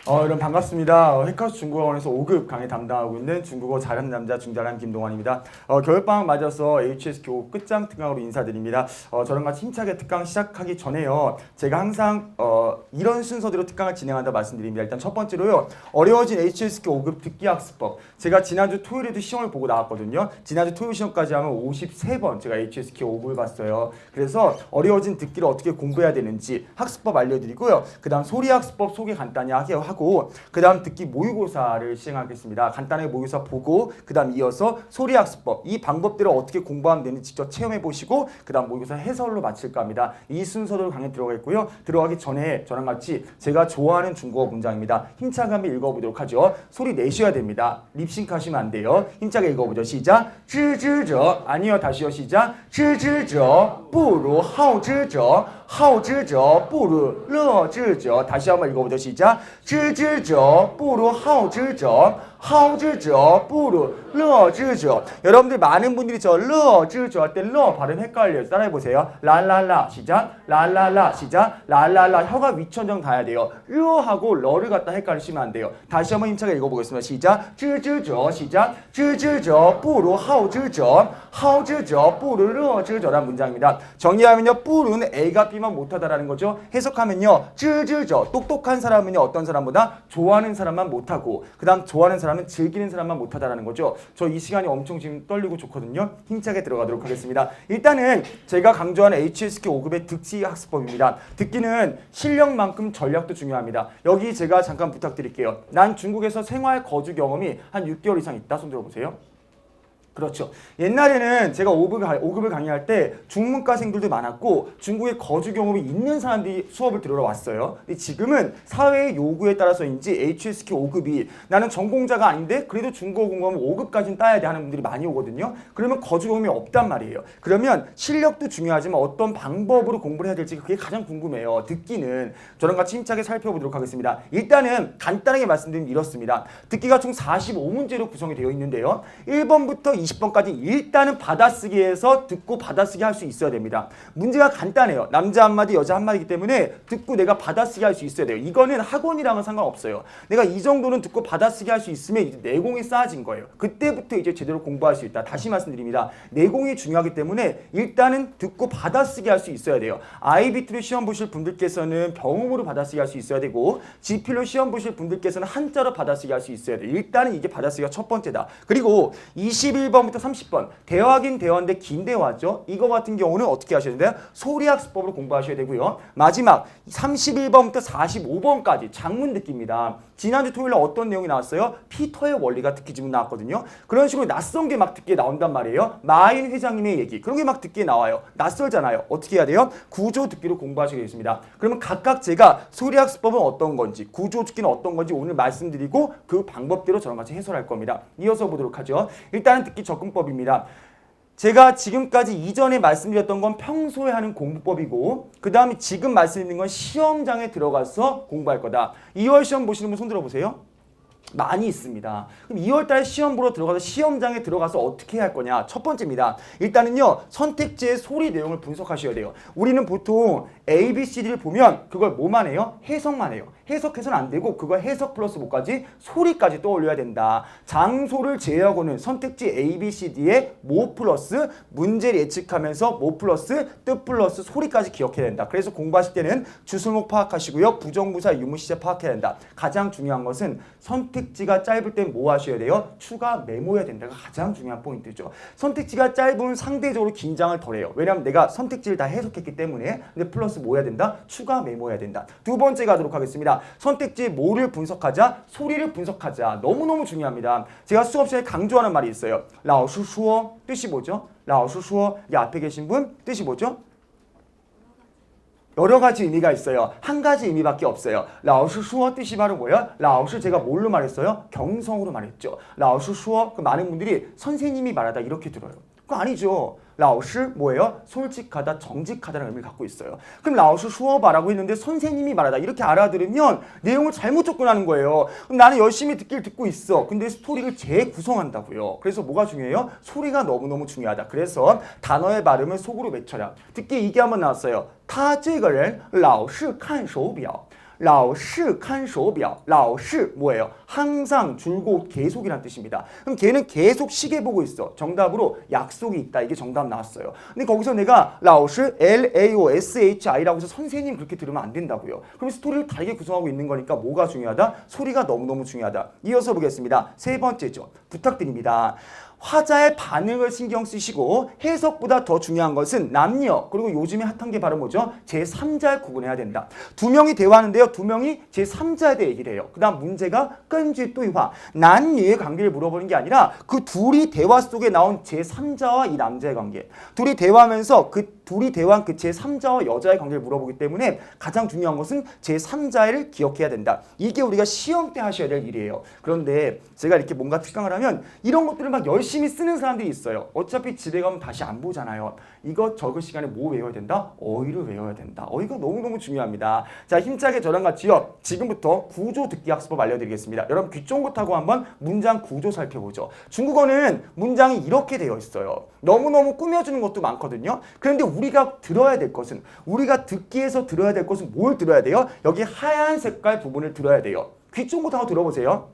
여러분 반갑습니다. 해커스 중국어원에서 5급 강의 담당하고 있는 중국어 잘하는 남자 중잘한 김동환입니다. 겨울방학 맞아서 HSK 끝장 특강으로 인사드립니다. 저랑 같이 힘차게 특강 시작하기 전에요. 제가 항상 이런 순서대로 특강을 진행한다 말씀드립니다. 일단 첫 번째로요. 어려워진 HSK 5급 듣기 학습법. 제가 지난주 토요일에도 시험을 보고 나왔거든요. 지난주 토요일 시험까지 하면 53번 제가 HSK 5급을 봤어요. 그래서 어려워진 듣기를 어떻게 공부해야 되는지 학습법 알려드리고요. 그 다음 소리 학습법 소개 간단히 하고 그 다음 듣기 모의고사를 시행하겠습니다. 간단하게 모의고사 보고 그 다음 이어서 소리 학습법 이 방법대로 어떻게 공부하면 되는지 직접 체험해 보시고 그 다음 모의고사 해설로 마칠까 합니다. 이 순서대로 강의 들어가겠고요. 들어가기 전에 저랑 같이 제가 좋아하는 중국어 문장입니다. 힘차게 한번 읽어보도록 하죠. 소리 내셔야 됩니다. 립싱크 하시면 안 돼요. 힘차게 읽어보죠. 시작. 知之者 아니요. 다시요. 시작. 知之者不如好之者好之者不如乐之者 다시 한번 읽어보죠. 시작. 知之者不如好之者好之者不如乐之者 여러분들 많은 분들이 저乐之者할 때 러 발음 헷갈려요. 따라해보세요. 랄랄라 시작. 랄랄라 시작. 랄랄라 혀가 위천정 닿아야 돼요. 르하고 러를 갖다 헷갈리시면 안 돼요. 다시 한번 힘차게 읽어보겠습니다. 시작. 知之者 시작. 知之者不如好之者好之者不如乐之者라는 문장입니다. 정리하면요. 不如는 A가 B만 못하다라는 거죠. 해석하면요. 知之者 똑똑한 사람은요. 어떤 사람보다 좋아하는 사람만 못하고 그 다음 좋아하는 사람은 즐기는 사람만 못하다라는 거죠. 저 이 시간이 엄청 지금 떨리고 좋거든요. 힘차게 들어가도록 하겠습니다. 일단은 제가 강조하는 HSK 5급의 듣기 학습법입니다. 듣기는 실력만큼 전략도 중요합니다. 여기 제가 잠깐 부탁드릴게요. 난 중국에서 생활 거주 경험이 한 6개월 이상 있다. 손 들어보세요. 그렇죠. 옛날에는 제가 5급을 강의할 때 중문과생들도 많았고 중국에 거주 경험이 있는 사람들이 수업을 들으러 왔어요. 근데 지금은 사회의 요구에 따라서인지 HSK 5급이 나는 전공자가 아닌데 그래도 중국어 공부하면 5급까지는 따야 돼 하는 분들이 많이 오거든요. 그러면 거주 경험이 없단 말이에요. 그러면 실력도 중요하지만 어떤 방법으로 공부를 해야 될지 그게 가장 궁금해요. 듣기는 저랑 같이 힘차게 살펴보도록 하겠습니다. 일단은 간단하게 말씀드리면 이렇습니다. 듣기가 총 45문제로 구성이 되어 있는데요. 1번부터 20번까지 일단은 받아쓰기에서 듣고 받아쓰기 할 수 있어야 됩니다. 문제가 간단해요. 남자 한마디 여자 한마디이기 때문에 듣고 내가 받아쓰기 할 수 있어야 돼요. 이거는 학원이랑은 상관없어요. 내가 이 정도는 듣고 받아쓰기 할 수 있으면 이제 내공이 쌓아진 거예요. 그때부터 이제 제대로 공부할 수 있다. 다시 말씀드립니다. 내공이 중요하기 때문에 일단은 듣고 받아쓰기 할 수 있어야 돼요. IBT로 시험 보실 분들께서는 병음으로 받아쓰기 할 수 있어야 되고 GP로 시험 보실 분들께서는 한자로 받아쓰기 할 수 있어야 돼요. 일단은 이게 받아쓰기가 첫 번째다. 그리고 21번부터 30번 대화긴 대화인데 긴 대화죠. 이거 같은 경우는 어떻게 하셔야 되나요? 소리 학습법으로 공부하셔야 되고요. 마지막 31번부터 45번까지 장문 듣기입니다. 지난주 토요일에 어떤 내용이 나왔어요? 피터의 원리가 듣기 지문 나왔거든요. 그런 식으로 낯선 게 막 듣기에 나온단 말이에요. 마인 회장님의 얘기 그런 게 막 듣기에 나와요. 낯설잖아요. 어떻게 해야 돼요? 구조 듣기로 공부하시겠습니다. 그러면 각각 제가 소리 학습법은 어떤 건지 구조 듣기는 어떤 건지 오늘 말씀드리고 그 방법대로 저랑 같이 해설할 겁니다. 이어서 보도록 하죠. 일단은 듣기 접근법입니다. 제가 지금까지 이전에 말씀드렸던 건 평소에 하는 공부법이고 그 다음에 지금 말씀드리는 건 시험장에 들어가서 공부할 거다. 2월 시험 보시는 분 손 들어보세요. 많이 있습니다. 그럼 2월달에 시험 보러 들어가서 시험장에 들어가서 어떻게 할 거냐? 첫 번째입니다. 일단은요. 선택지의 소리 내용을 분석하셔야 돼요. 우리는 보통 A, B, C, D를 보면 그걸 뭐만 해요? 해석만 해요. 해석해서는 안 되고 그걸 해석 플러스 뭐까지? 소리까지 떠올려야 된다. 장소를 제외하고는 선택지 A, B, C, D에 뭐 플러스 문제를 예측하면서 뭐 플러스 뜻 플러스 소리까지 기억해야 된다. 그래서 공부하실 때는 주술목 파악하시고요. 부정부사 유무시제 파악해야 된다. 가장 중요한 것은 선택지가 짧을 땐 뭐 하셔야 돼요? 추가 메모해야 된다가 가장 중요한 포인트죠. 선택지가 짧으면 상대적으로 긴장을 덜해요. 왜냐하면 내가 선택지를 다 해석했기 때문에. 근데 플러스 뭐 해야 된다? 추가 메모해야 된다. 두 번째 가도록 하겠습니다. 선택지 뭐를 분석하자? 소리를 분석하자. 너무너무 중요합니다. 제가 수업 시간에 강조하는 말이 있어요. 老师说 뜻이 뭐죠? 老师说 이 앞에 계신 분 뜻이 뭐죠? 여러 가지 의미가 있어요. 한 가지 의미밖에 없어요. 老师说 뜻이 바로 뭐예요? 老师 제가 뭘로 말했어요? 경성으로 말했죠. 老师说 그 많은 분들이 선생님이 말하다 이렇게 들어요. 그거 아니죠. 老师 뭐예요? 솔직하다, 정직하다는 의미를 갖고 있어요. 그럼 老师说바라고 했는데 선생님이 말하다 이렇게 알아들으면 내용을 잘못 접근하는 거예요. 그럼 나는 열심히 듣기를 듣고 있어. 근데 스토리를 재구성한다고요. 그래서 뭐가 중요해요? 소리가 너무너무 중요하다. 그래서 단어의 발음을 속으로 외쳐라. 듣기 이게 한번 나왔어요. 他这个人老是看手表老是看手表老是뭐예요? 항상 줄곧 계속이란 뜻입니다. 그럼 걔는 계속 시계 보고 있어. 정답으로 약속이 있다. 이게 정답 나왔어요. 근데 거기서 내가 老师 LAOSHI라고 해서 선생님 그렇게 들으면 안 된다고요. 그럼 스토리를 다르게 구성하고 있는 거니까 뭐가 중요하다? 소리가 너무너무 중요하다. 이어서 보겠습니다. 세 번째죠. 부탁드립니다. 화자의 반응을 신경 쓰시고 해석보다 더 중요한 것은 남녀 그리고 요즘에 핫한 게 바로 뭐죠? 제3자를 구분해야 된다. 두 명이 대화하는데요. 두 명이 제3자에 대해 얘기를 해요. 그 다음 문제가 끈지 또이화 남녀의 관계를 물어보는 게 아니라 그 둘이 대화 속에 나온 제3자와 이 남자의 관계 둘이 대화하면서 둘이 대화한 그 제3자와 여자의 관계를 물어보기 때문에 가장 중요한 것은 제3자를 기억해야 된다. 이게 우리가 시험 때 하셔야 될 일이에요. 그런데 제가 이렇게 뭔가 특강을 하면 이런 것들을 막 열심히 쓰는 사람들이 있어요. 어차피 집에 가면 다시 안 보잖아요. 이거 적을 시간에 뭐 외워야 된다? 어휘를 외워야 된다. 어휘가 너무너무 중요합니다. 자, 힘차게 저랑 같이요. 지금부터 구조 듣기 학습법 알려드리겠습니다. 여러분 귀 쫑긋하고 한번 문장 구조 살펴보죠. 중국어는 문장이 이렇게 되어 있어요. 너무너무 꾸며주는 것도 많거든요. 그런데 우리가 들어야 될 것은 우리가 듣기 위해서 들어야 될 것은 뭘 들어야 돼요? 여기 하얀 색깔 부분을 들어야 돼요. 귀 쫑긋하고 들어보세요.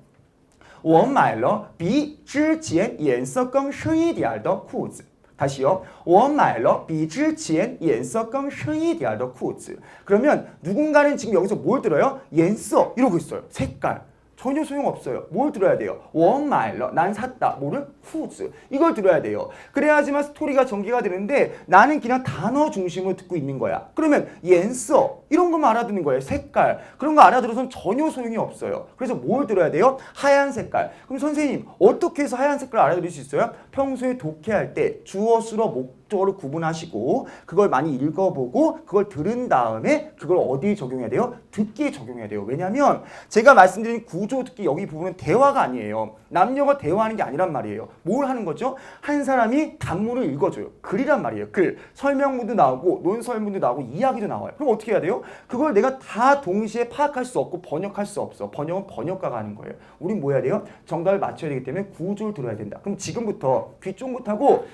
我买了比之前颜色更深一点的裤子 다시요. 我买了比之前颜色更深一点的裤子 그러면 누군가는 지금 여기서 뭘 들어요? 颜色 이러고 있어요. 색깔. 전혀 소용없어요. 뭘 들어야 돼요? 我买了 난 샀다. 뭐를? 후즈. 이걸 들어야 돼요. 그래야지만 스토리가 전개가 되는데 나는 그냥 단어 중심으로 듣고 있는 거야. 그러면 颜色 이런 것만 알아듣는 거예요. 색깔. 그런 거 알아들어서는 전혀 소용이 없어요. 그래서 뭘 들어야 돼요? 하얀 색깔. 그럼 선생님 어떻게 해서 하얀 색깔을 알아들을 수 있어요? 평소에 독해할 때 주어, 수어, 목적어를 구분하시고 그걸 많이 읽어보고 그걸 들은 다음에 그걸 어디에 적용해야 돼요? 듣기에 적용해야 돼요. 왜냐하면 제가 말씀드린 구조 듣기 여기 부분은 대화가 아니에요. 남녀가 대화하는 게 아니란 말이에요. 뭘 하는 거죠? 한 사람이 단문을 읽어줘요. 글이란 말이에요. 글. 설명문도 나오고 논설문도 나오고 이야기도 나와요. 그럼 어떻게 해야 돼요? 그걸 내가 다 동시에 파악할 수 없고 번역할 수 없어. 번역은 번역가가 하는 거예요. 우린 뭐 해야 돼요? 정답을 맞춰야 되기 때문에 구조를 들어야 된다. 그럼 지금부터 귀 쫑긋하고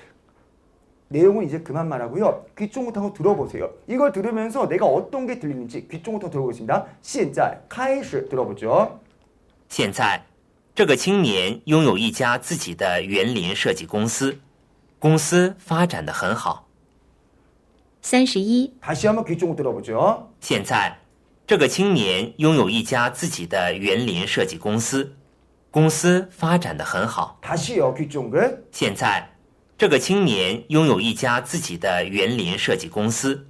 내용은 이제 그만 말하고요. 귀 쫑긋하고 들어보세요. 이걸 들으면서 내가 어떤 게 들리는지 귀 쫑긋하고 들어보겠습니다. 现在开始 들어보죠. 现在，这个青年拥有一家自己的园林设计公司，公司发展得很好。31、 다시 한번 귀 쫑긋 들어보죠. 现在，这个青年拥有一家自己的园林设计公司，公司发展得很好。 다시요. 귀 쫑긋. 现在，这个青年拥有一家自己的园林设计公司，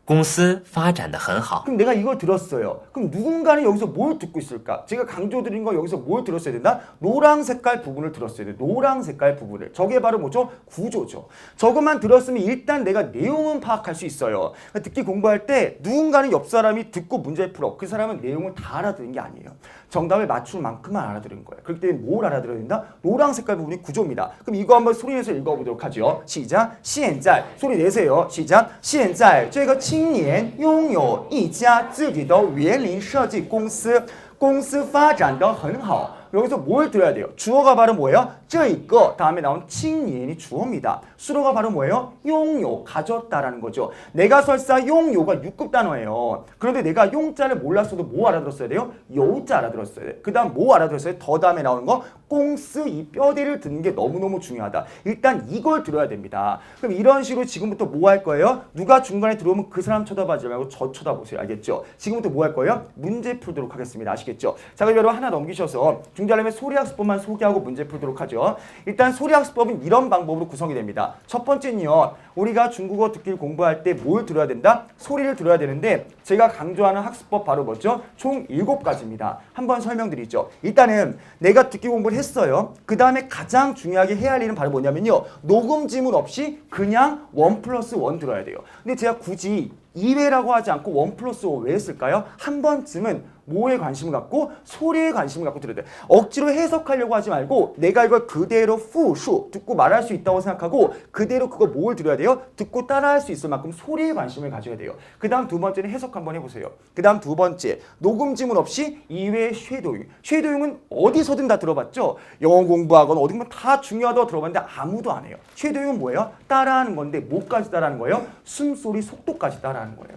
公司发展得很好。 그럼 내가 이걸 들었어요. 그럼 누군가는 여기서 뭘 듣고 있을까? 제가 강조드린 거 여기서 뭘 들었어야 된다? 노랑 색깔 부분을 들었어야 돼. 노랑 색깔 부분을. 저게 바로 뭐죠? 구조죠. 저것만 들었으면 일단 내가 내용은 파악할 수 있어요. 그러니까 듣기 공부할 때 누군가는 옆 사람이 듣고 문제를 풀어. 그 사람은 내용을 다 알아들은 게 아니에요. 정답을 맞출 만큼만 알아들은 거예요. 그렇기 때문에 뭘 알아들어야 된다? 노랑 색깔 부분이 구조입니다. 그럼 이거 한번 소리 내서 읽어보도록 하죠. 시작. 现在 소리 내세요. 시작. 现在这个青年拥有一家自己的园林设计公司，公司发展得很好。 여기서 뭘 들어야 돼요? 주어가 바로 뭐예요? 这个 다음에 나온 青年이 주어입니다. 수로가 바로 뭐예요? 용요, 가졌다라는 거죠. 내가 설사 용요가 6급 단어예요. 그런데 내가 용자를 몰랐어도 뭐 알아들었어야 돼요? 요자 알아들었어야 돼요. 그 다음 뭐 알아들었어요? 더 다음에 나오는 거 꽁스 이 뼈대를 듣는 게 너무너무 중요하다. 일단 이걸 들어야 됩니다. 그럼 이런 식으로 지금부터 뭐 할 거예요? 누가 중간에 들어오면 그 사람 쳐다보지 말고 저 쳐다보세요. 알겠죠? 지금부터 뭐 할 거예요? 문제 풀도록 하겠습니다. 아시겠죠? 자, 그럼 여러분 하나 넘기셔서 중자람의 소리학습법만 소개하고 문제 풀도록 하죠. 일단 소리학습법은 이런 방법으로 구성이 됩니다. 첫 번째는요. 우리가 중국어 듣기를 공부할 때 뭘 들어야 된다? 소리를 들어야 되는데 제가 강조하는 학습법 바로 뭐죠? 총 7가지입니다. 한번 설명드리죠. 일단은 내가 듣기 공부를 했어요. 그 다음에 가장 중요하게 해야 할 일은 바로 뭐냐면요. 녹음 지문 없이 그냥 1+1 들어야 돼요. 근데 제가 굳이 2회라고 하지 않고 1+5 왜 했을까요? 한 번쯤은 뭐에 관심을 갖고 소리에 관심을 갖고 들어야 돼. 억지로 해석하려고 하지 말고 내가 이걸 그대로 후수 듣고 말할 수 있다고 생각하고 그대로 그거 뭘 들어야 돼요? 듣고 따라할 수 있을 만큼 소리에 관심을 가져야 돼요. 그 다음 두 번째는 해석 한번 해보세요. 그 다음 두 번째 녹음 지문 없이 2회 쉐도잉. 쉐도잉은 어디서든 다 들어봤죠? 영어 공부하거나 어디 보면 다 중요하다고 들어봤는데 아무도 안 해요. 쉐도잉은 뭐예요? 따라하는 건데 뭐까지 따라하는 거예요? 숨소리 속도까지 따라하는 거예요.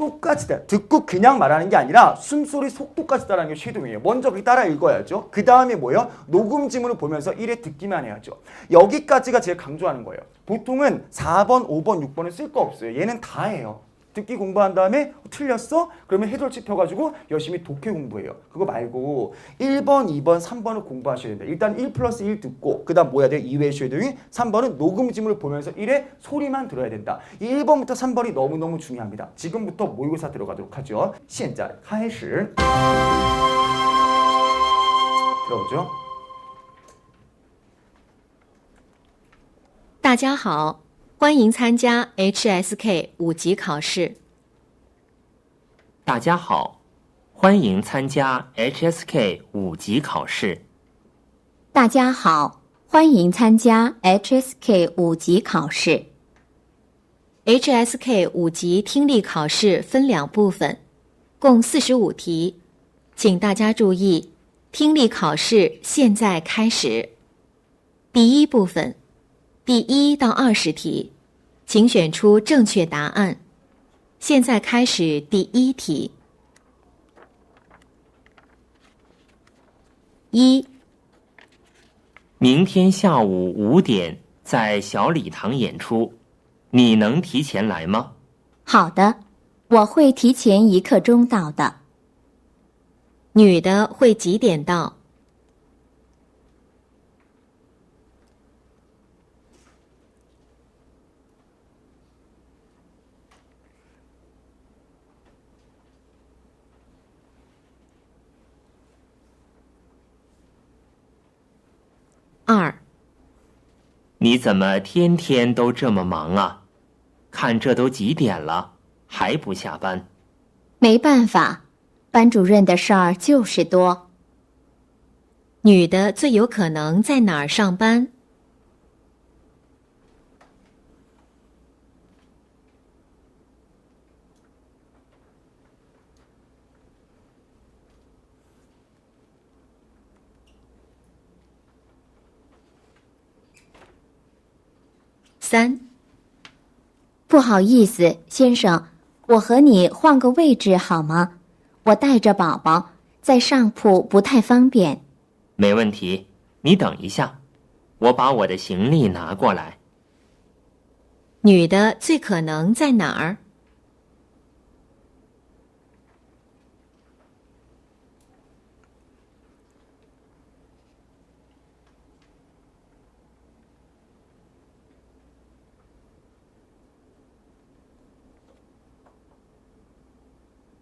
똑같이 듣고 그냥 말하는 게 아니라 숨소리 속도까지 따라하는 게 쉐도잉이에요. 먼저 그렇게 따라 읽어야죠. 그 다음에 뭐예요? 녹음 지문을 보면서 1회 듣기만 해야죠. 여기까지가 제가 강조하는 거예요. 보통은 4번, 5번, 6번은 쓸 거 없어요. 얘는 다 해요. 듣기 공부한 다음에 틀렸어? 그러면 해설집 펴가지고 열심히 독해 공부해요. 그거 말고 1번, 2번, 3번을 공부하셔야 된다. 일단 1 플러스 1 듣고 그 다음 뭐 해야 돼요? 2회 쉐도잉. 3번은 녹음 지문을 보면서 1회 소리만 들어야 된다. 이 1번부터 3번이 너무너무 중요합니다. 지금부터 모의고사 들어가도록 하죠. 现在开始 들어보죠. 大家好，欢迎参加 HSK 5级考试。大家好，欢迎参加 HSK 5级考试。大家好，欢迎参加 HSK 5级考试。HSK 5级听力考试分2部分，共45题，请大家注意，听力考试现在开始。第一部分，第1到20题，请选出正确答案。现在开始第1题。1、明天下午5点在小礼堂演出，你能提前来吗？好的，我会提前1刻钟到的。女的会几点到？2、你怎么天天都这么忙啊？看这都几点了，还不下班？没办法，班主任的事儿就是多。女的最有可能在哪儿上班？3、不好意思，先生，我和你换个位置好吗？我带着宝宝，在上铺不太方便。没问题，你等一下，我把我的行李拿过来。女的最可能在哪儿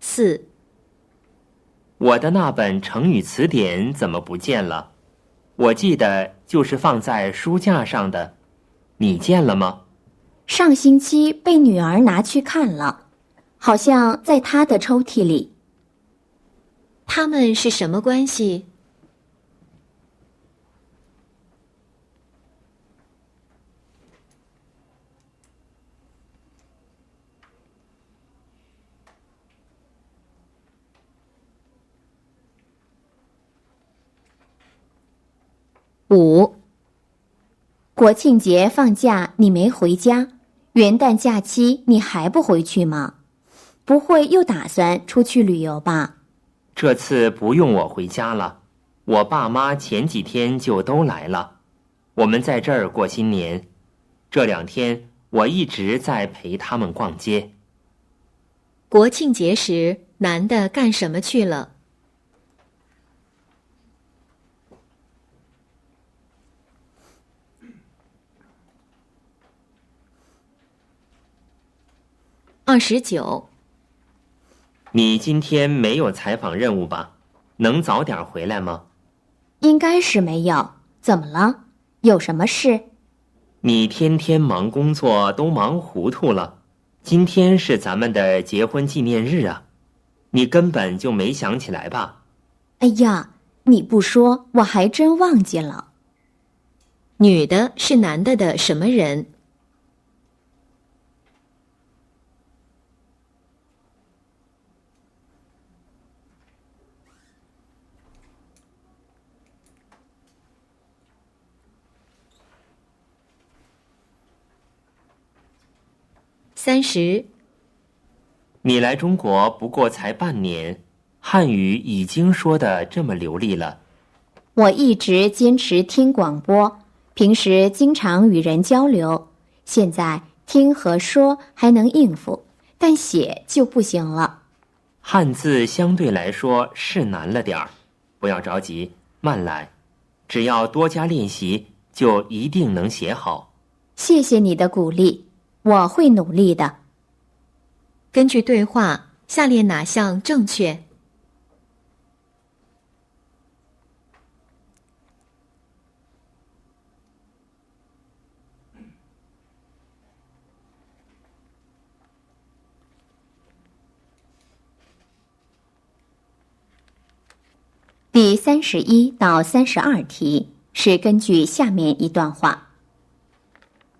？4、我的那本成语词典怎么不见了？我记得就是放在书架上的，你见了吗？上星期被女儿拿去看了，好像在她的抽屉里。他们是什么关系？5、国庆节放假你没回家，元旦假期你还不回去吗？不会又打算出去旅游吧？这次不用我回家了，我爸妈前几天就都来了，我们在这儿过新年。这2天我一直在陪他们逛街。国庆节时，男的干什么去了？29、你今天没有采访任务吧？能早点回来吗？应该是没有。怎么了？有什么事？你天天忙工作都忙糊涂了，今天是咱们的结婚纪念日啊，你根本就没想起来吧？哎呀，你不说，我还真忘记了。女的是男的什么人？30、你来中国不过才半年，汉语已经说得这么流利了。我一直坚持听广播，平时经常与人交流，现在听和说还能应付，但写就不行了。汉字相对来说是难了点儿，不要着急，慢来，只要多加练习，就一定能写好。谢谢你的鼓励，我会努力的。根据对话，下列哪项正确？第31到32题是根据下面一段话。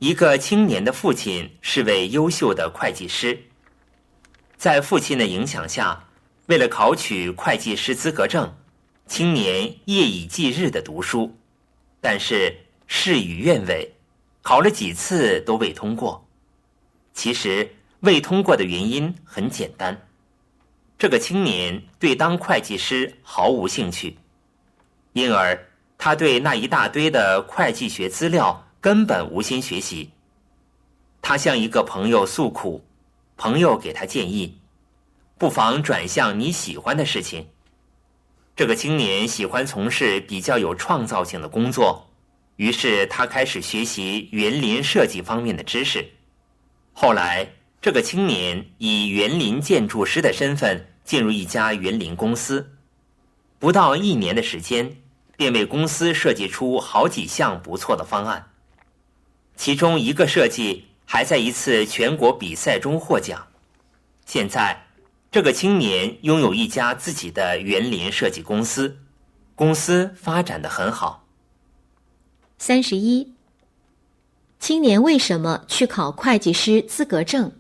一个青年的父亲是位优秀的会计师，在父亲的影响下，为了考取会计师资格证，青年夜以继日地读书，但是事与愿违，考了几次都未通过。其实未通过的原因很简单，这个青年对当会计师毫无兴趣，因而他对那一大堆的会计学资料根本无心学习。他向一个朋友诉苦，朋友给他建议，不妨转向你喜欢的事情。这个青年喜欢从事比较有创造性的工作，于是他开始学习园林设计方面的知识。后来，这个青年以园林建筑师的身份进入一家园林公司，不到1年的时间，便为公司设计出好几项不错的方案，其中一个设计还在一次全国比赛中获奖。现在，这个青年拥有一家自己的园林设计公司，公司发展得很好。31. 青年为什么去考会计师资格证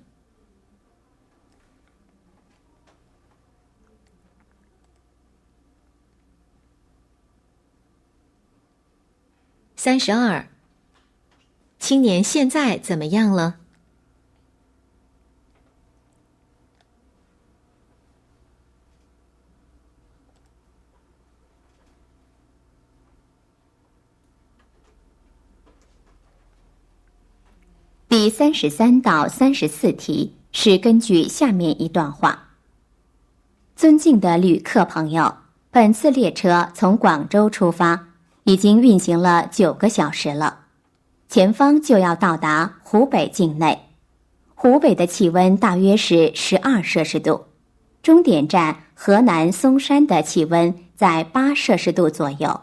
？32. 青年现在怎么样了第33到34题是根据下面一段话。尊敬的旅客朋友，本次列车从广州出发，已经运行了9个小时了，前方就要到达湖北境内。湖北的气温大约是12摄氏度，终点站河南嵩山的气温在8摄氏度左右。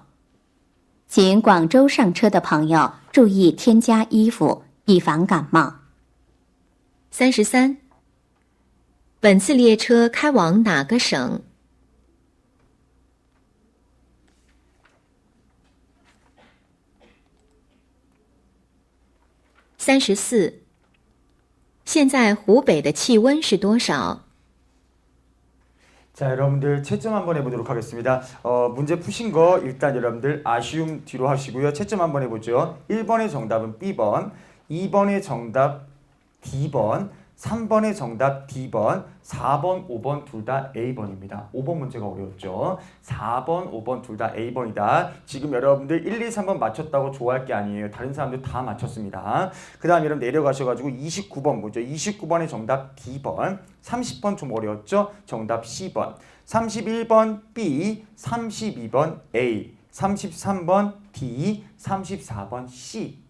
请广州上车的朋友注意添加衣服，以防感冒。33. 本次列车开往哪个省？34. 现在湖北的气温是多少？ 자, 여러분들 채점 한번 해보도록 하겠습니다. 문제 푸신 거 일단 여러분들 아쉬움 뒤로 하시고요. 채점 한번 해보죠. 1번의 정답은 B번, 2번의 정답 D번, 3번의 정답 D번, 4번, 5번 둘 다 A번입니다. 5번 문제가 어려웠죠. 4번, 5번 둘 다 A번이다. 지금 여러분들 1, 2, 3번 맞췄다고 좋아할 게 아니에요. 다른 사람들 다 맞췄습니다. 그 다음 여러분 내려가셔가지고 29번 보죠. 29번의 정답 D번, 30번 좀 어려웠죠. 정답 C번, 31번 B, 32번 A, 33번 D, 34번 C.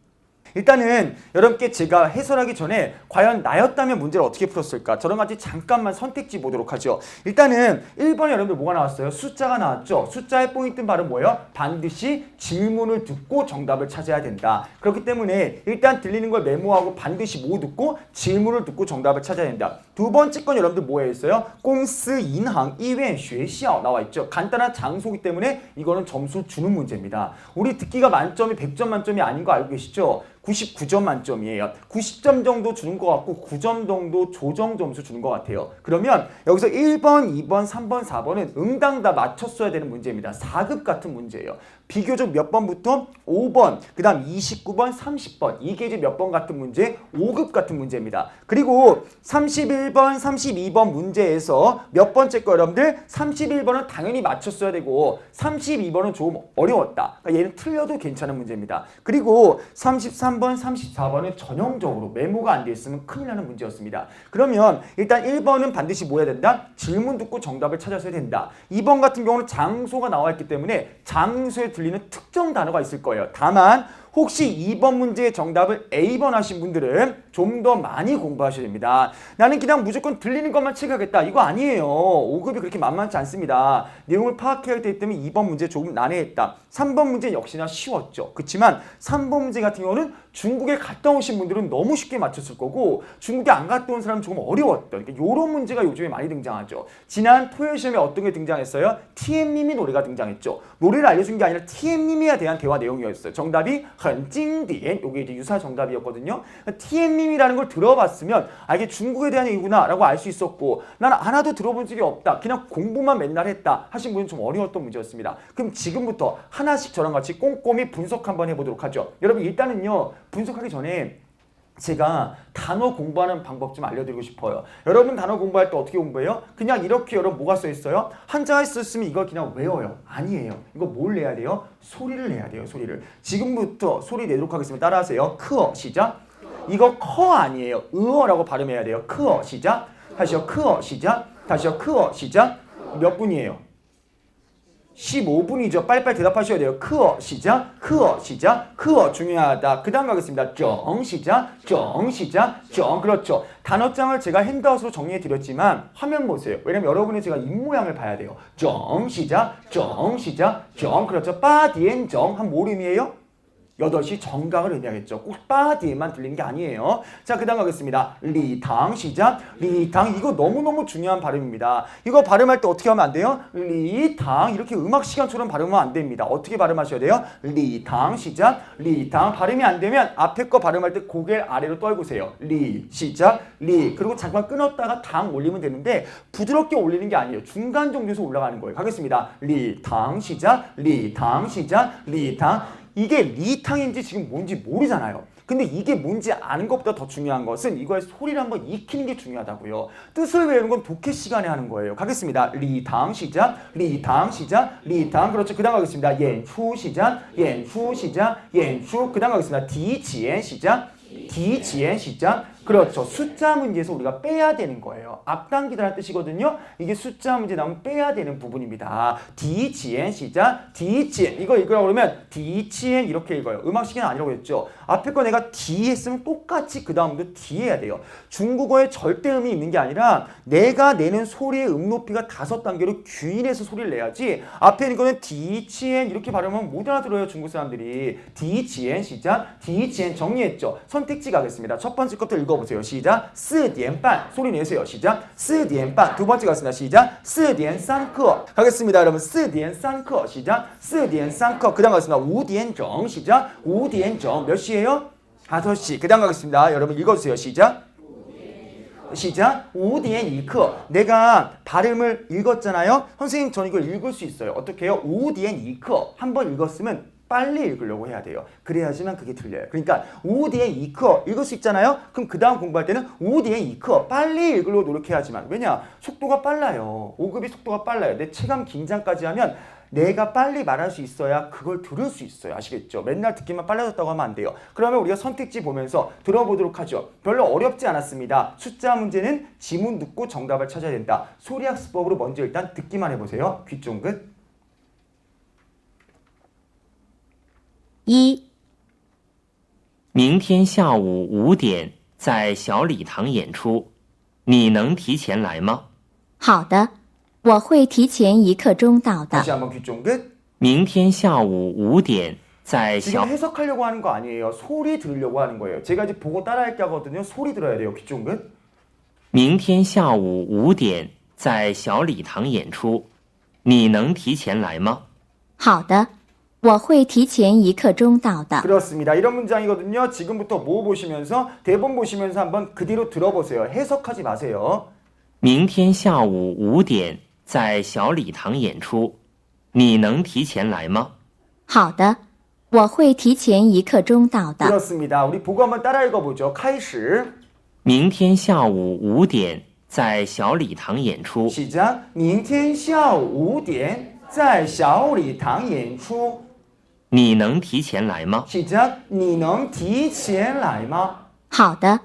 일단은 여러분께 제가 해설하기 전에 과연 나였다면 문제를 어떻게 풀었을까? 저랑 같이 잠깐만 선택지 보도록 하죠. 일단은 1번에 여러분들 뭐가 나왔어요? 숫자가 나왔죠. 숫자의 포인트는 바로 뭐예요? 반드시 질문을 듣고 정답을 찾아야 된다. 그렇기 때문에 일단 들리는 걸 메모하고 반드시 뭐 듣고 질문을 듣고 정답을 찾아야 된다. 두 번째 건 여러분들 뭐에 있어요? 공스, 인항, 이외, 学校 나와 있죠. 간단한 장소이기 때문에 이거는 점수 주는 문제입니다. 우리 듣기가 만점이 100점 만점이 아닌 거 알고 계시죠? 99점 만점이에요. 90점 정도 주는 것 같고 9점 정도 조정 점수 주는 것 같아요. 그러면 여기서 1번, 2번, 3번, 4번은 응당 다 맞췄어야 되는 문제입니다. 4급 같은 문제예요. 비교적 몇 번부터 5번, 그 다음 29번, 30번 이게 이제 몇 번 같은 문제? 5급 같은 문제입니다. 그리고 31번, 32번 문제에서 몇 번째 거 여러분들? 31번은 당연히 맞췄어야 되고 32번은 조금 어려웠다. 그러니까 얘는 틀려도 괜찮은 문제입니다. 그리고 33번, 34번은 전형적으로 메모가 안 돼 있으면 큰일 나는 문제였습니다. 그러면 일단 1번은 반드시 뭐 해야 된다? 질문 듣고 정답을 찾아서야 된다. 2번 같은 경우는 장소가 나와 있기 때문에 장소에 들리는 특정 단어가 있을 거예요. 다만 혹시 2번 문제의 정답을 A번 하신 분들은 좀 더 많이 공부하셔야 됩니다. 나는 그냥 무조건 들리는 것만 체크하겠다. 이거 아니에요. 5급이 그렇게 만만치 않습니다. 내용을 파악해야 되기 때문에 2번 문제 조금 난해했다. 3번 문제 역시나 쉬웠죠. 그렇지만 3번 문제 같은 경우는 중국에 갔다 오신 분들은 너무 쉽게 맞췄을 거고 중국에 안 갔다 온 사람은 조금 어려웠던 그러니까 이런 문제가 요즘에 많이 등장하죠. 지난 토요일 시험에 어떤 게 등장했어요? TM님이 노래가 등장했죠. 노래를 알려준 게 아니라 TM님에 대한 대화 내용이었어요. 정답이 很经典 이게 이제 유사 정답이었거든요. TM님이라는 걸 들어봤으면 아 이게 중국에 대한 얘기구나 라고 알 수 있었고 나는 하나도 들어본 적이 없다. 그냥 공부만 맨날 했다 하신 분은 좀 어려웠던 문제였습니다. 그럼 지금부터 하나씩 저랑 같이 꼼꼼히 분석 한번 해보도록 하죠. 여러분 일단은요 분석하기 전에 제가 단어 공부하는 방법 좀 알려드리고 싶어요. 여러분 단어 공부할 때 어떻게 공부해요? 그냥 이렇게 여러분 뭐가 써있어요? 한자에 썼으면 이걸 그냥 외워요. 아니에요. 이거 뭘 내야 돼요? 소리를 내야 돼요. 소리를. 지금부터 소리 내도록 하겠습니다. 따라하세요. 크어 시작. 이거 커 아니에요. 으어라고 발음해야 돼요. 크어 시작. 다시요. 크어 시작. 다시요. 크어 시작. 몇 분이에요? 15분이죠. 빨리빨리 대답하셔야 돼요. 크어 시작, 크어 시작, 크어 중요하다. 그 다음 가겠습니다. 정 시작, 정 시작, 정. 그렇죠. 단어장을 제가 핸드아웃으로 정리해 드렸지만 화면 보세요. 왜냐면 여러분이 제가 입모양을 봐야 돼요. 정 시작, 정 시작, 정. 그렇죠. 빠디엔 정 한 모름이에요. 8시 정각을 의미하겠죠. 꼭 빠디에만 들리는 게 아니에요. 자, 그 다음 가겠습니다. 리당 시작. 리당 이거 너무너무 중요한 발음입니다. 이거 발음할 때 어떻게 하면 안 돼요? 리당 이렇게 음악 시간처럼 발음하면 안 됩니다. 어떻게 발음하셔야 돼요? 리당 시작. 리당 발음이 안 되면 앞에 거 발음할 때 고개를 아래로 떨구세요. 리 시작. 리 그리고 잠깐 끊었다가 당 올리면 되는데 부드럽게 올리는 게 아니에요. 중간 정도에서 올라가는 거예요. 가겠습니다. 리당 시작. 리당 시작. 리당 이게 리탕인지 지금 뭔지 모르잖아요. 근데 이게 뭔지 아는 것보다 더 중요한 것은 이거의 소리를 한번 익히는 게 중요하다고요. 뜻을 외우는 건 독해 시간에 하는 거예요. 가겠습니다. 리당 시작, 리당 시작, 리당. 그렇죠. 그 다음 가겠습니다. 연추 시작, 연추 시작, 연추. 그 다음 가겠습니다. 디지엔 시작, 디지엔 시작. 그렇죠. 숫자 문제에서 우리가 빼야 되는 거예요. 앞당기다라는 뜻이거든요. 이게 숫자 문제 나오면 빼야 되는 부분입니다. 디지엔 시작, 디지엔. 이거 읽으라고 그러면 디지엔 이렇게 읽어요. 음악 시계는 아니라고 했죠. 앞에 거 내가 디 했으면 똑같이 그 다음도 디 해야 돼요. 중국어에 절대음이 있는 게 아니라 내가 내는 소리의 음 높이가 5단계로 균일해서 소리를 내야지 앞에 있는 거는 디지엔 이렇게 발음하면 못 알아들어요. 중국 사람들이. 디지엔 시작, 디지엔 정리했죠. 선택지 가겠습니다. 첫 번째 것부터 읽어보세요. 시작. 4点半 소리 내세요. 시작. 4点半 두 번째 가겠습니다. 시작. 4.3课 가겠습니다. 여러분 4.3课 시작. 4.3课 그 다음 가겠습니다. 5点整 시작. 5点整 몇 시예요? 5시. 그 다음 가겠습니다. 여러분 읽어주세요. 시작. 시작. 5.2课 내가 발음을 읽었잖아요. 선생님 전 이걸 읽을 수 있어요. 어떻게 해요? 5.2课 한번 읽었으면 빨리 읽으려고 해야 돼요. 그래야지만 그게 들려요. 그러니까 5.2课 읽을 수 있잖아요. 그럼 그 다음 공부할 때는 5.2课 빨리 읽으려고 노력해야지만. 왜냐? 속도가 빨라요. 5급이 속도가 빨라요. 내 체감 긴장까지 하면 내가 빨리 말할 수 있어야 그걸 들을 수 있어요. 아시겠죠? 맨날 듣기만 빨라졌다고 하면 안 돼요. 그러면 우리가 선택지 보면서 들어보도록 하죠. 별로 어렵지 않았습니다. 숫자 문제는 지문 듣고 정답을 찾아야 된다. 소리학습법으로 먼저 일단 듣기만 해보세요. 귀 쫑긋. 1、明天下午5点在小礼堂演出，你能提前来吗？好的，我会提前1刻钟到的。 다시 한번 귀 쫑긋. 明天下午5点在 지금 小 해석하려고 하는 거 아니에요. 소리 들으려고 하는 거예요. 제가 이제 보고 따라할게 하거든요. 소리 들어야 돼요. 귀 쫑긋. 明天下午5点在小礼堂演出，你能提前来吗？好的，我会提前1刻钟到的。 그렇습니다. 이런 문장이거든요. 지금부터 뭐 보시면서 대본 보시면서 한번 그대로 들어보세요. 해석하지 마세요. 明天下午5点在小礼堂演出，你能提前来吗？好的，我会提前1刻钟到的。 그렇습니다. 우리 보고 한번 따라 읽어보죠. 开始明天下午5点在小礼堂演出， 시작. 明天下午5点在小礼堂演出你能提前来吗？ 시작. 你能提前来吗好的，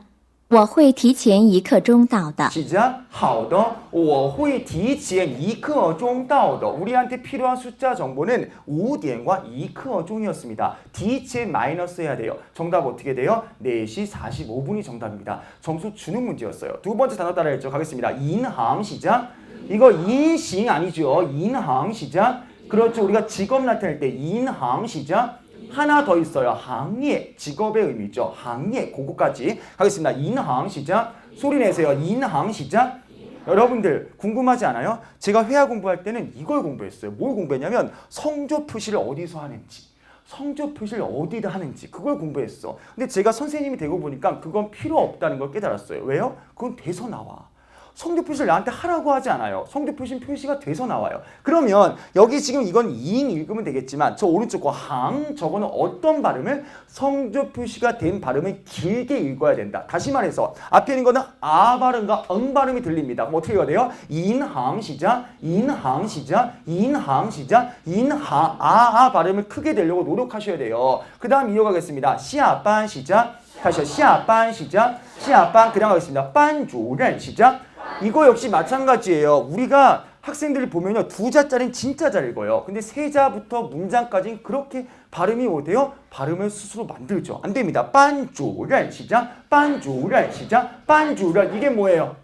我会提前1刻钟到的。 시작. 好的,我会提前1刻钟到的. 우리한테 필요한 숫자 정보는 5点과 2刻钟이었습니다. 뒤에 마이너스 해야 돼요. 정답 어떻게 돼요? 4시 45분이 정답입니다. 점수 주는 문제였어요. 두 번째 단어 따라했죠. 가겠습니다. 인항 시작. 이거 인싱 아니죠. 인항 시작. 그렇죠. 우리가 직업 나타낼 때 인항 시작. 하나 더 있어요. 항예, 직업의 의미죠. 항예, 그거까지 가겠습니다. 인항 시작. 소리 내세요. 인항 시작. 여러분들 궁금하지 않아요? 제가 회화 공부할 때는 이걸 공부했어요. 뭘 공부했냐면 성조 표시를 어디서 하는지, 성조 표시를 어디다 하는지 그걸 공부했어. 근데 제가 선생님이 되고 보니까 그건 필요 없다는 걸 깨달았어요. 왜요? 그건 돼서 나와. 성조 표시를 나한테 하라고 하지 않아요. 성조 표시는 표시가 돼서 나와요. 그러면 여기 지금 이건 잉 읽으면 되겠지만 저 오른쪽 거 항 저거는 어떤 발음을 성조 표시가 된 발음을 길게 읽어야 된다. 다시 말해서 앞에 있는 거는 아 발음과 응 발음이 들립니다. 그럼 어떻게 읽어야 돼요? 인항 시작, 인항 시작, 인항 시작, 인항 아 발음을 크게 내려고 노력하셔야 돼요. 그 다음 이어가겠습니다. 시아반 시작. 다시요. 시아반 시작. 시아반 그냥 가겠습니다. 반주任 시작. 이거 역시 마찬가지예요. 우리가 학생들이 보면요. 2자짜리는 진짜 잘 읽어요. 근데 3자부터 문장까지는 그렇게 발음이 어때요? 발음을 스스로 만들죠. 안 됩니다. 반주任 시작. 반주任 시작. 반주任이게 뭐예요?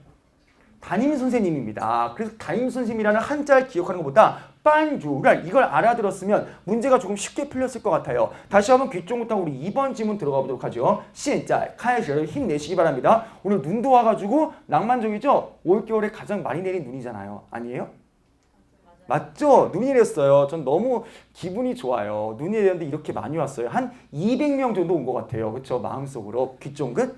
담임 선생님입니다. 그래서 담임 선생님이라는 한자를 기억하는 것보다 반주를 이걸 알아들었으면 문제가 조금 쉽게 풀렸을 것 같아요. 다시 한번 귀 쫑긋 하고 우리 2번 지문 들어가 보도록 하죠. 现在开始 힘내시기 바랍니다. 오늘 눈도 와가지고 낭만적이죠? 올겨울에 가장 많이 내린 눈이잖아요. 아니에요? 맞죠? 눈이 내렸어요. 전 너무 기분이 좋아요. 눈이 내렸는데 이렇게 많이 왔어요. 한 200명 정도 온 것 같아요. 그렇죠? 마음속으로 귀 쫑긋.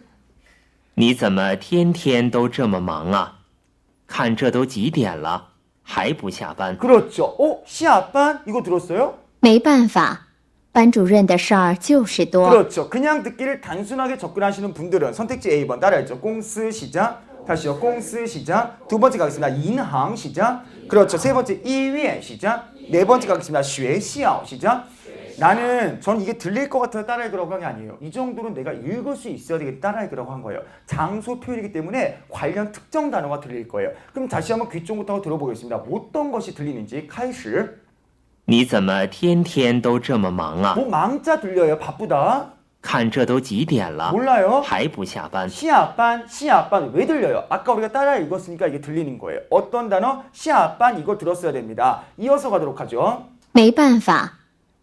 你怎么天天都这么忙啊？看这都几点了，还不下班？ 그렇죠. 시아반 이거 들었어요? 没办法，班主任的事儿就是多。 그렇죠. 그냥 듣기를 단순하게 접근하시는 분들은 선택지 A번 따라했죠. 공스 시작. 다시요. 공스 시작. 두 번째 가겠습니다. 인항 시작. 그렇죠. 세 번째 이위엔 시작. 네 번째 가겠습니다. 学校 시작. 전 이게 들릴 것 같아서 따라 읽으라고 한 게 아니에요. 이 정도는 내가 읽을 수 있어야 되겠다 따라 읽으라고 한 거예요. 장소 표현이기 때문에 관련 특정 단어가 들릴 거예요. 그럼 다시 한번 귀 쫑긋하고 들어보겠습니다. 어떤 것이 들리는지. 开始你怎么天天都这么忙啊？ 뭐 망자 들려요. 바쁘다. 看这都几点了， 몰라요. 还不下班？ 시아반 왜 들려요? 아까 우리가 따라 읽었으니까 이게 들리는 거예요. 어떤 단어? 시아반 이거 들었어야 됩니다. 이어서 가도록 하죠. 没办法，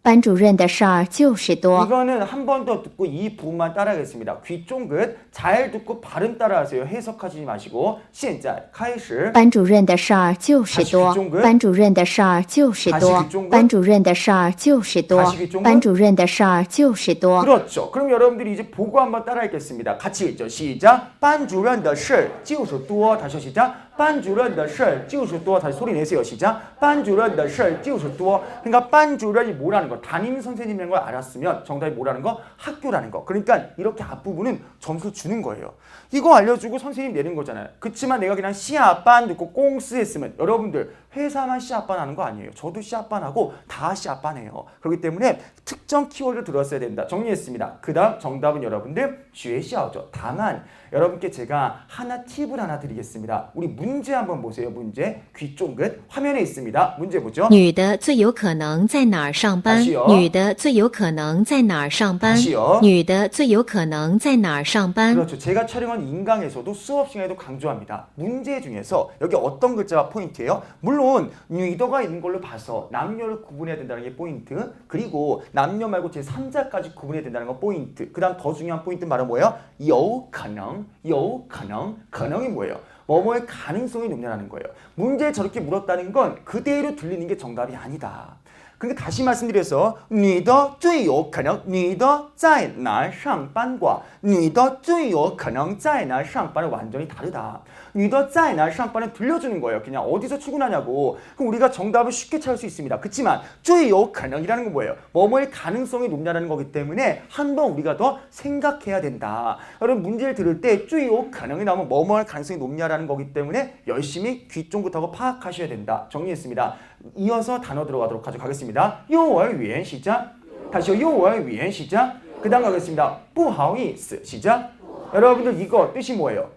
班主任的事儿就是多。 이거는 한 번 더 듣고 이 부분만 따라하겠습니다. 귀 쫑긋 잘 듣고 발음 따라하세요. 해석하지 마시고. 现在开始班主任的事儿就是多 다시 귀 쫑긋 ，班主任的事儿就是多 다시 귀 쫑긋 ，班主任的事儿就是多 다시 귀 쫑긋 ，班主任的事儿就是多。 그렇죠. 그럼 여러분들이 이제 보고 한번 따라 읽겠습니다. 같이 읽죠. 시작. 班主任的事就是多. 다시 시작. 班主任的事就是多. 다시 소리 내세요. 시작. 班主任的事就是多. 그러니까 班主任이 뭐라는 거, 담임 선생님이라는 걸 알았으면 정답이 뭐라는 거? 학교라는 거. 그러니까 이렇게 앞부분은 점수 주는 거예요. 이거 알려주고 선생님 내는 거잖아요. 그치만 내가 그냥 시아반 듣고 꽁스 했으면 여러분들 회사만 시아반 하는 거 아니에요. 저도 시아반 하고 다 시아반 해요. 그렇기 때문에 특정 키워드를 들었어야 된다. 정리했습니다. 그 다음 정답은 여러분들 学校죠. 다만 여러분께 제가 팁을 하나 드리겠습니다. 우리 문제 한번 보세요. 문제. 귀 쫑긋 화면에 있습니다. 문제 보죠. 女的最有可能在哪儿上班 다시요 ？女的最有可能在哪儿上班 다시요 ？女的最有可能在哪儿上班？ 그렇죠. 제가 촬영한 인강에서도 수업 시간에도 강조합니다. 문제 중에서 여기 어떤 글자가 포인트예요? 물론 유의도가 있는 걸로 봐서 남녀를 구분해야 된다는 게 포인트. 그리고 남녀 말고 제3자까지 구분해야 된다는 거 포인트. 그 다음 더 중요한 포인트는 바로 뭐예요? 有可能, 有可能, 可能이 뭐예요? 뭐뭐의 가능성이 높냐는 거예요. 문제 저렇게 물었다는 건 그대로 들리는 게 정답이 아니다. 그러니까 다시 말씀드려서 你的最有可能你的在哪上班过你的最有可能在哪上班은 완전히 다르다. 你的在哪上班은 들려주는 거예요. 그냥 어디서 출근하냐고. 그럼 우리가 정답을 쉽게 찾을 수 있습니다. 그렇지만 最有可能이라는 건 뭐예요? 뭐뭐의 가능성이 높냐라는 거기 때문에 한번 우리가 더 생각해야 된다. 여러분 문제를 들을 때 最有可能이 나오면 뭐뭐의 가능성이 높냐라는 거기 때문에 열심히 귀 쫑긋하고 파악하셔야 된다. 정리했습니다. 이어서 단어 들어가도록 가겠습니다. 幼儿园 시작. 다시요. 幼儿园 시작. 그 다음 가겠습니다. 不好意思 시작. 여러분들 이거 뜻이 뭐예요?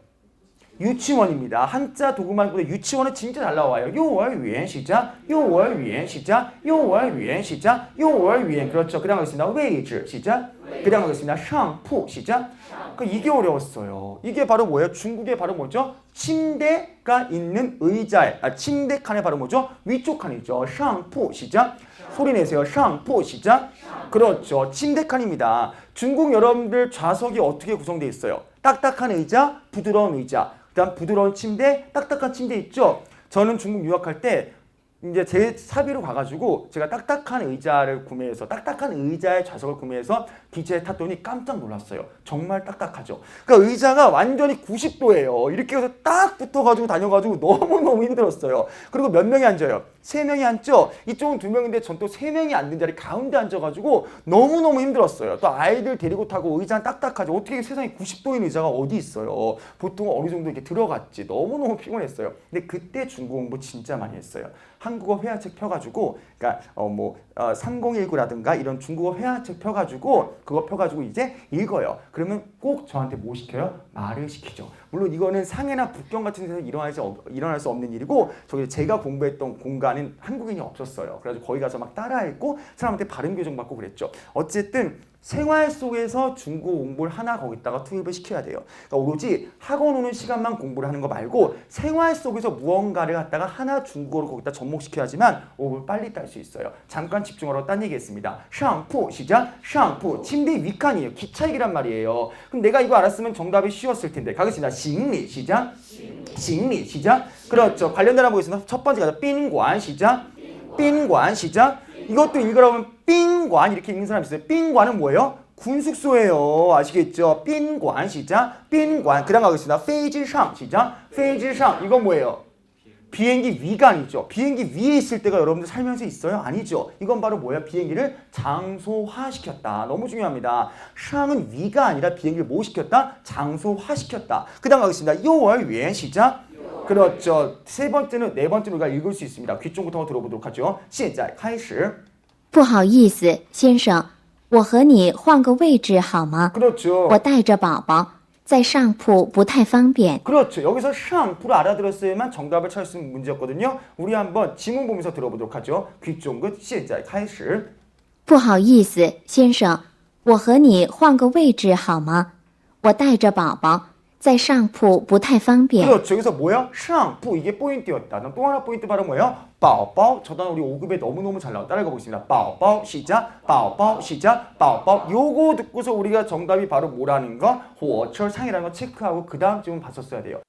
유치원입니다. 한자 도구만 보다 유치원은 진짜 잘 나와요. 幼儿园 시작. 幼儿园 시작. 幼儿园 시작. 幼儿园 그렇죠. 그 다음 가겠습니다. 位置 시작. 그 다음 가겠습니다. 上铺 시작. 이게 어려웠어요. 이게 바로 뭐예요? 중국의 바로 뭐죠? 침대가 있는 의자에 침대 칸의 바로 뭐죠? 위쪽 칸이죠. 上铺 시작. 소리 내세요. 上铺 시작. 그렇죠. 침대 칸입니다. 중국 여러분들 좌석이 어떻게 구성되어 있어요? 딱딱한 의자, 부드러운 의자. 그다음 부드러운 침대, 딱딱한 침대 있죠. 저는 중국 유학할 때 이제 제 사비로 가가지고 제가 딱딱한 의자를 구매해서 딱딱한 의자의 좌석을 구매해서 기차에 탔더니 깜짝 놀랐어요. 정말 딱딱하죠. 그러니까 의자가 완전히 90도예요. 이렇게 해서 딱 붙어가지고 다녀가지고 너무너무 힘들었어요. 그리고 몇 명이 앉아요? 3명이 앉죠. 이쪽은 2명인데 전 또 3명이 앉는 자리 가운데 앉아가지고 너무너무 힘들었어요. 또 아이들 데리고 타고 의자는 딱딱하죠. 어떻게 세상에 90도인 의자가 어디 있어요. 보통 어느 정도 이렇게 들어갔지. 너무너무 피곤했어요. 근데 그때 중국 공부 진짜 많이 했어요. 한국어 회화책 펴가지고 그러니까 3019라든가 이런 중국어 회화책 펴가지고 그거 펴가지고 이제 읽어요. 그러면 꼭 저한테 뭐 시켜요? 말을 시키죠. 물론 이거는 상해나 북경 같은 데서 일어날 수 없는 일이고 저기 제가 공부했던 공간은 한국인이 없었어요. 그래가지고 거기 가서 막 따라 읽고 사람한테 발음 교정 받고 그랬죠. 어쨌든 생활 속에서 중국어 공부를 하나 거기다가 투입을 시켜야 돼요. 그러니까 오로지 학원 오는 시간만 공부를 하는 거 말고 생활 속에서 무언가를 갖다가 하나 중국어로 거기다 접목시켜야지만 오을 빨리 딸 수 있어요. 잠깐 집중하러 딴 얘기했습니다. 上铺 시작. 上铺 침대 윗칸이에요. 기차익이란 말이에요. 그럼 내가 이거 알았으면 정답이 쉬웠을 텐데. 가겠습니다. 行李 시작. 行李 시작. 그렇죠. 관련된 한번 보겠습니다. 첫 번째 가자. 宾馆 시작. 宾馆 시작. 이것도 읽으라면 宾馆 이렇게 읽는 사람 있어요. 宾馆은 뭐예요? 군숙소예요. 아시겠죠? 宾馆 시작. 宾馆 그 다음 가겠습니다. 飞机上 시작. 飞机上 이건 뭐예요? 비행기 위가 아니죠. 비행기 위에 있을 때가 여러분들 살면서 있어요? 아니죠. 이건 바로 뭐야? 비행기를 장소화시켰다. 너무 중요합니다. 샹은 위가 아니라 비행기를 뭐 시켰다? 장소화시켰다. 그 다음 가겠습니다. 幼儿园 시작. 그렇죠. 네 번째는 우리가 읽을 수 있습니다. 귀 쫑긋하고 들어보도록 하죠. 现在开始不好意思，先生，我和你换个位置好吗？ 그렇죠. 我带着宝宝，在上铺不太方便。 그렇죠. 여기서 샹푸를 알아들었어야만 정답을 찾을 수 있는 문제였거든요. 우리 한번 지문 보면서 들어보도록 하죠. 귀 쫑긋 现在开始不好意思，先生，我和你换个位置好吗？我带着宝宝，在上铺不太方便。 그렇죠. 여기서 뭐야? 샹푸 이게 포인트였다. 또 하나 포인트 바로 뭐예요? 宝宝 저 단어 우리 5급에 너무너무 잘 나와. 따라가 보겠습니다. 宝宝 시작. 宝宝 시작. 宝宝 요거 듣고서 우리가 정답이 바로 뭐라는 거? 火车상이라는 거 체크하고 그 다음 질문 봤었어야 돼요.